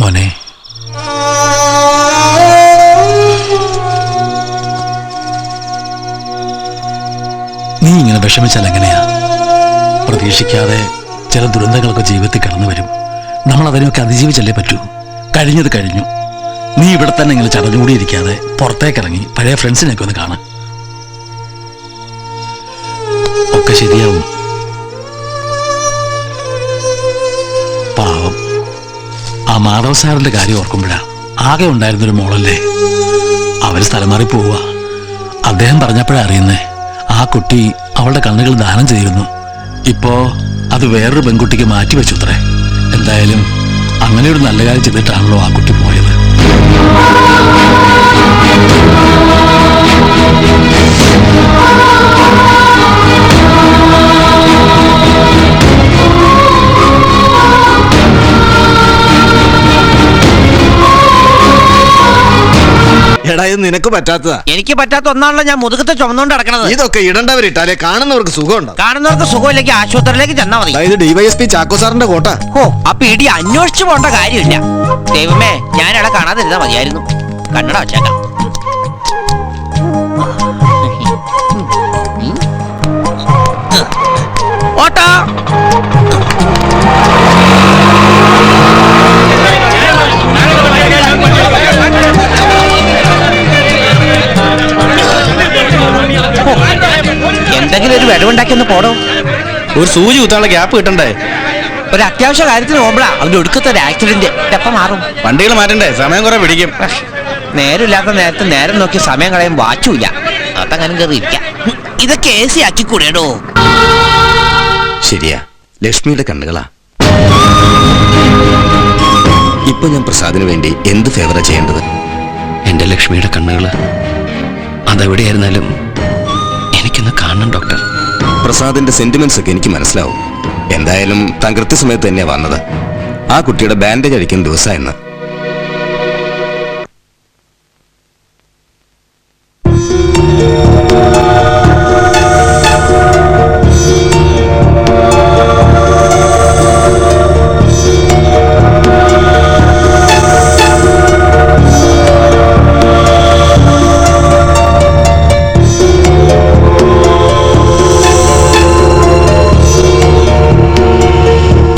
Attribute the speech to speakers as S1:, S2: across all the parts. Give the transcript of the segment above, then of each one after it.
S1: മോനെ, നീ ഇങ്ങനെ വിഷമിച്ചാൽ എങ്ങനെയാ? പ്രതീക്ഷിക്കാതെ ചില ദുരന്തങ്ങളൊക്കെ ജീവിതത്തിൽ കടന്നു വരും. നമ്മൾ അതിനൊക്കെ അതിജീവിച്ചല്ലേ പറ്റൂ. കഴിഞ്ഞത് കഴിഞ്ഞു. നീ ഇവിടെ തന്നെ ഇങ്ങനെ ചടഞ്ഞുകൂടിയിരിക്കാതെ പുറത്തേക്കിറങ്ങി പഴയ ഫ്രണ്ട്സിനെയൊക്കെ ഒന്ന് കാണാൻ. ഒക്കെ ശരിയാവും. പാവം ആ മാധവ സാറിന്റെ കാര്യം ഓർക്കുമ്പോഴാ, ആകെ ഉണ്ടായിരുന്നൊരു മോളല്ലേ, അവര് സ്ഥലം മാറി പോവുക. അദ്ദേഹം പറഞ്ഞപ്പോഴാ അറിയുന്നേ, ആ കുട്ടി അവളുടെ കണ്ണുകൾ ദാനം ചെയ്തിരുന്നു. ഇപ്പോ അത് വേറൊരു പെൺകുട്ടിക്ക് മാറ്റിവെച്ചു അത്രേ. എന്തായാലും അങ്ങനെ ഒരു നല്ല കാര്യം ചെയ്തിട്ടാണല്ലോ ആ കുട്ടി പോയത്.
S2: എടാ, ഇത് നിനക്ക് പറ്റാത്തതാ.
S3: എനിക്ക് പറ്റാത്ത ഒന്നാണല്ലോ ഞാൻ മുതുകത്തെ ചുമന്നുകൊണ്ട് നടക്കണത്.
S2: ഇതൊക്കെ ഇടണ്ടവരിട്ടാലേ കാണുന്നവർക്ക് സുഖമുണ്ടോ?
S3: കാണുന്നവർക്ക് സുഖമില്ലെങ്കിൽ ആശുപത്രിയിലേക്ക് ചെന്നാ മതി.
S2: ഇത് DYSP ചാക്കോ സാറിന്റെ കോട്ട.
S3: ഓ, അപ്പൊ ഇടി അന്വേഷിച്ചു പോണ്ട കാര്യമില്ല. ദൈവമേ, ഞാൻ അയാളെ കാണാതിരുന്നാ മതിയായിരുന്നു. കണ്ണട വച്ചേക്കാം. ഓട്ടോ എന്തെങ്കിലും ഒരു വിടവുണ്ടാക്കി ഒന്ന് പോടോ.
S2: ഒരു സൂചി കുത്താനുള്ള ഗ്യാപ്പ് കിട്ടണ്ടേ?
S3: ഒരു അത്യാവശ്യ കാര്യത്തിന് പോകുമ്പോഴാ അവന്റെ ഒടുക്കത്തെ ഒരു ആക്സിഡന്റ്. എപ്പം മാറും?
S2: വണ്ടികൾ മാറ്റണ്ടേ? സമയം കുറെ പിടിക്കും.
S3: നേരമില്ലാത്ത നേരത്തെ നേരം നോക്കി സമയം കളയാൻ വാച്ചുമില്ല. അതങ്ങനെ കയറി ഇരിക്കാം. ഇതൊക്കെ AC ആക്കിക്കൂടേടോ.
S4: ശരിയാ, ലക്ഷ്മിയുടെ കണ്ണുകളാ. ഇപ്പൊ ഞാൻ പ്രസാദിന് വേണ്ടി എന്ത് ഫേവറാ ചെയ്യേണ്ടത്? എന്റെ ലക്ഷ്മിയുടെ കണ്ണുകള് അതെവിടെയായിരുന്നാലും എനിക്കൊന്ന് കാണണം ഡോക്ടർ. പ്രസാദിന്റെ സെന്റിമെന്റ്സ് ഒക്കെ എനിക്ക് മനസ്സിലാവും. എന്തായാലും താൻ കൃത്യസമയത്ത് തന്നെയാ വന്നത്. ആ കുട്ടിയുടെ ബാൻഡേജ് അടിക്കുന്ന ദിവസം ഇന്ന്.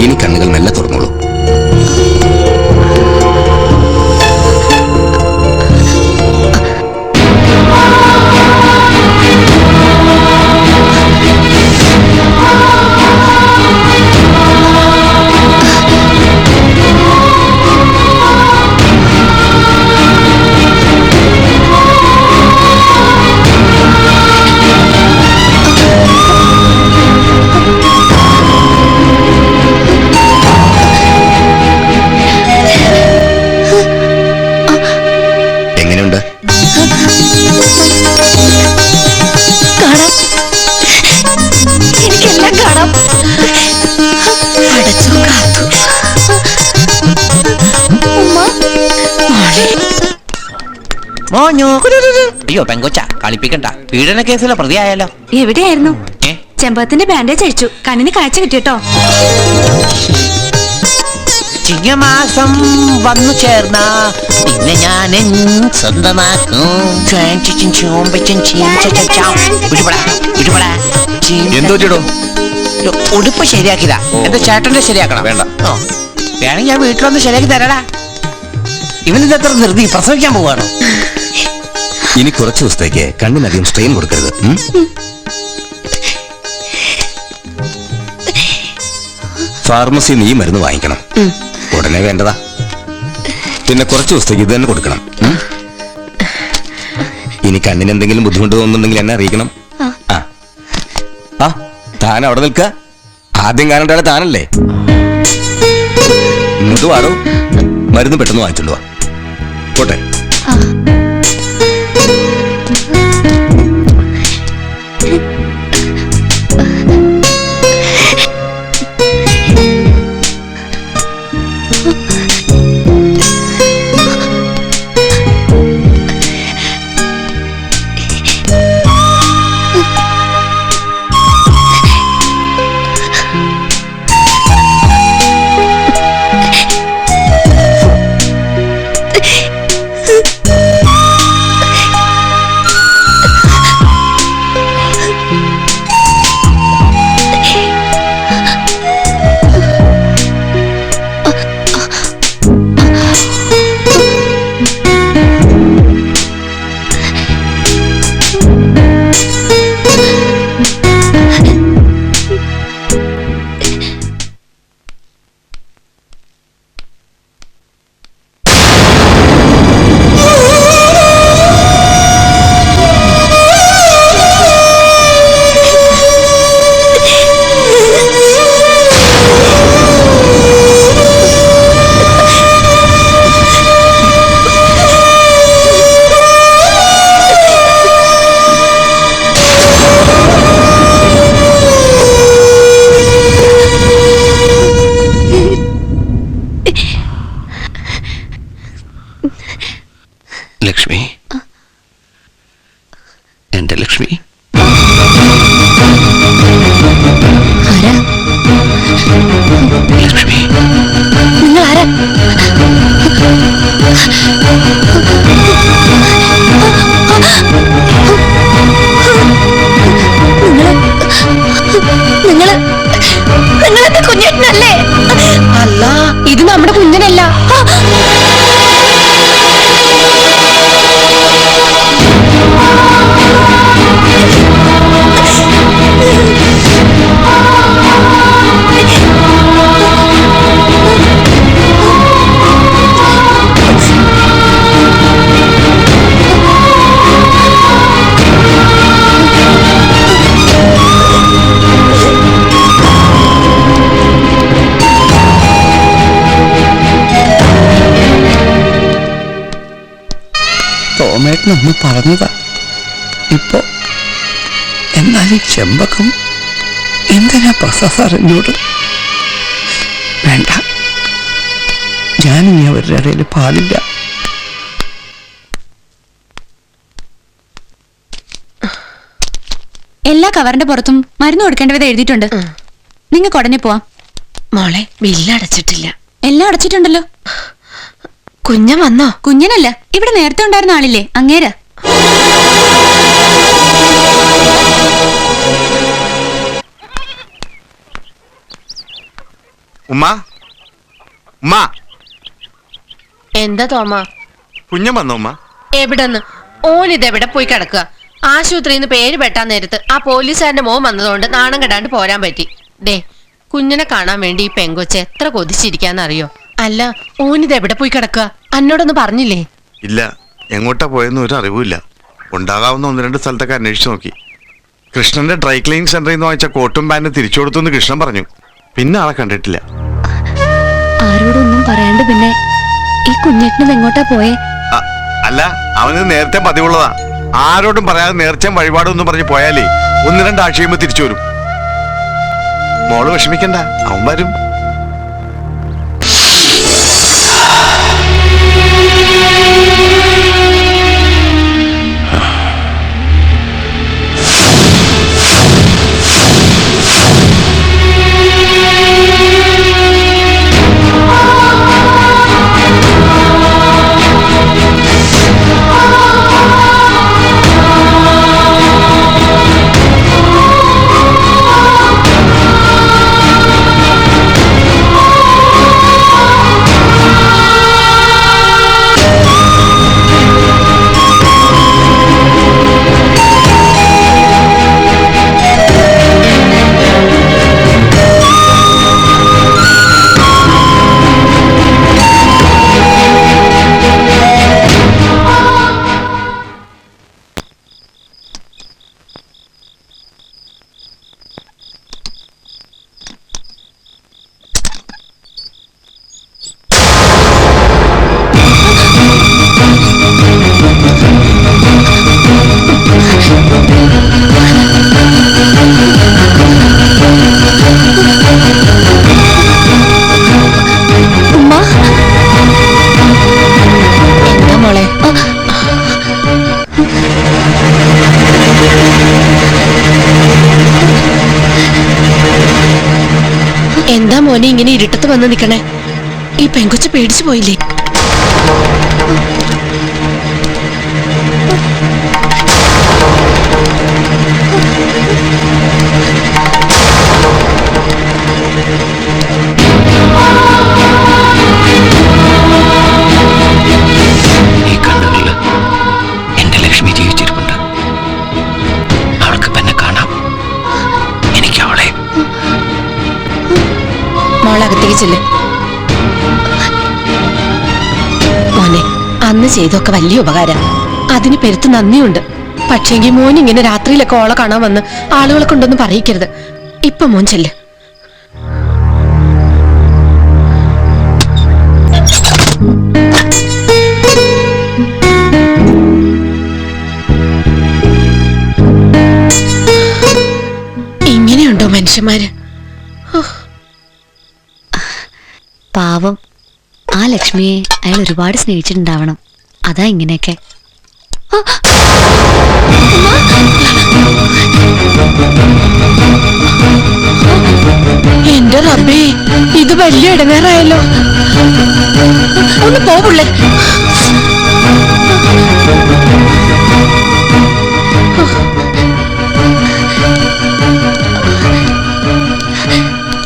S4: ഇനി കണ്ണുകൾ മെല്ലെ തുറന്നോളൂ. എങ്ങനെയുണ്ട്?
S5: എനിക്കെല്ലാം കാണാം. അടച്ചോ കാത്തു.
S3: മോഞ്ഞു. അയ്യോ പെങ്കൊച്ച, കളിപ്പിക്കണ്ട. പീഡന കേസിലെ പ്രതിയായാലോ.
S5: എവിടെയായിരുന്നു? ചെമ്പകത്തിന്റെ ബാൻഡേജ് അഴിച്ചു. കണ്ണിന് കാഴ്ച കിട്ടിട്ടോ.
S3: ചിങ്ങമാസം വന്നു ചേർന്ന പിന്നെ ഞാൻ സ്വന്തമാക്കും. ഉടുപ്പ് ശരിയാക്കിയതാ. എന്റെ ചേട്ടന്റെ ശരിയാക്കണം.
S4: വേണ്ട.
S3: വേണമെങ്കിൽ ഞാൻ വീട്ടിലൊന്ന് ശരിയാക്കി തരടാ. ഇവനിത് എത്ര ധൃതി, പ്രസവിക്കാൻ പോവാണോ?
S4: ഇനി കുറച്ച് ദിവസത്തേക്ക് കണ്ണിനധികം സ്ട്രെയിൻ കൊടുക്കരുത്. ഫാർമസിയിൽ നീ മരുന്ന് വാങ്ങിക്കണം. ഉടനെ വേണ്ടതാ. പിന്നെ കുറച്ച് ദിവസത്തേക്ക് ഇത് തന്നെ കൊടുക്കണം. ഇനി കണ്ണിന് എന്തെങ്കിലും ബുദ്ധിമുട്ട് തോന്നുന്നുണ്ടെങ്കിൽ എന്നെ അറിയിക്കണം. ആ താൻ അവിടെ നിൽക്ക. ആദ്യം കാണേണ്ട ആളെ താനല്ലേ. ഇങ്ങോട്ട് വാടോ. മരുന്ന് പെട്ടെന്ന് വാങ്ങിച്ചോണ്ട് വാ. പോട്ടെ.
S6: പെട്ടെന്നൊന്ന് പറഞ്ഞതാ. ഇപ്പോ എന്നാലും ചെമ്പകം എന്തിനാ പ്രസാദ് സാർ എന്നോട്? വേണ്ട, ഞാനിനി അവരുടെ ഇടയിൽ പാടില്ല.
S5: എല്ലാ കവറിന്റെ പുറത്തും മരുന്ന് കൊടുക്കേണ്ട വിധം എഴുതിയിട്ടുണ്ട്. നിങ്ങൾക്ക് ഉടനെ പോവാം.
S7: മോളെ ബില്ല് അടച്ചിട്ടില്ല.
S5: എല്ലാം അടച്ചിട്ടുണ്ടല്ലോ.
S7: കുഞ്ഞൻ വന്നോ?
S5: കുഞ്ഞനല്ല, ഇവിടെ നേരത്തെ ഉണ്ടായിരുന്ന ആളില്ലേ, അങ്ങേരാ.
S8: ഉമ്മ ഉമ്മ
S7: എന്താ തോമ?
S8: കുഞ്ഞൻ വന്നോ ഉമ്മ?
S7: എവിടെന്ന്? ഓനിതെവിടെ പോയി കിടക്കുക? ആശുപത്രിന്ന് പേര് പെട്ടാൻ നേരത്ത് ആ പോലീസുകാരന്റെ മോൻ വന്നതുകൊണ്ട് നാണം കെടാണ്ട് പോരാൻ പറ്റി. ദേ, കുഞ്ഞിനെ കാണാൻ വേണ്ടി ഈ പെങ്കൊച്ച് എത്ര കൊതിച്ചിരിക്കാന്നറിയോ? അല്ല, ഓനിതെവിടെ പോയി കിടക്കുക? അന്നോടൊന്ന് പറഞ്ഞില്ലേ?
S8: ഇല്ല, എങ്ങോട്ടാ പോയെന്ന് ഒരു അറിവുമില്ല. ഉണ്ടാകാവുന്ന 1-2 സ്ഥലത്തൊക്കെ അന്വേഷിച്ചു നോക്കി. കൃഷ്ണന്റെ ഡ്രൈ ക്ലീനിങ് സെന്ററിൽ നിന്ന് വാങ്ങിച്ച കോട്ടും പാന്റും തിരിച്ചു കൊടുത്തെന്ന് കൃഷ്ണൻ പറഞ്ഞു. പിന്നെ ആളെ കണ്ടിട്ടില്ല.
S5: ആരോടൊന്നും പറയാണ്ട് പിന്നെ ഈ കുഞ്ഞേട്ടനും എങ്ങോട്ടാ പോയേ?
S8: അല്ല, അവന് നേരത്തെ പതിവുള്ളതാ. ആരോടും പറയാതെ നേർച്ചയും വഴിപാടൊന്നും പറഞ്ഞ് പോയാലേ 1-2 ആഴ്ച കഴിയുമ്പോൾ തിരിച്ചു വരും. മോള് വിഷമിക്കണ്ട, അവൻ വരും.
S7: എന്താ മോനെ ഇങ്ങനെ ഇരുട്ടത്ത് വന്ന് നിക്കണേ? ഈ പെങ്കൊച്ച് പേടിച്ചു പോയില്ലേ?
S4: ഈ കണ്ണുകളില് എന്റെ ലക്ഷ്മി ജീവിച്ചിരിപ്പുണ്ട്. അവൾക്ക് തന്നെ കാണാം. എനിക്ക് അവളെ.
S7: മോളകത്തേക്ക് ചെല്ല്. മോനെ, അന്ന് ചെയ്തൊക്കെ വലിയ ഉപകാരം. അതിന് പെരുത്ത് നന്ദിയുണ്ട്. പക്ഷേങ്കിൽ മോൻ ഇങ്ങനെ രാത്രിയിലൊക്കെ ഓളെ കാണാൻ വന്ന് ആളുകളെ കൊണ്ടൊന്നും പറയിക്കരുത്. ഇപ്പൊ മോൻ ചെല്ല്. ഇങ്ങനെയുണ്ടോ മനുഷ്യന്മാര്?
S5: പാവം, ആ ലക്ഷ്മിയെ അയാൾ ഒരുപാട് സ്നേഹിച്ചിട്ടുണ്ടാവണം. അതാ ഇങ്ങനെയൊക്കെ.
S7: എന്റെ റബ്ബേ, ഇത് വലിയ ഇടങ്ങേറായല്ലോ. ഒന്ന് പോവുള്ളേ.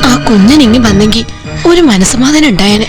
S7: ആ കുഞ്ഞനിങ്ങി വന്നെങ്കി ഒരു മനസ്സമാധാനം ഉണ്ടായേനെ.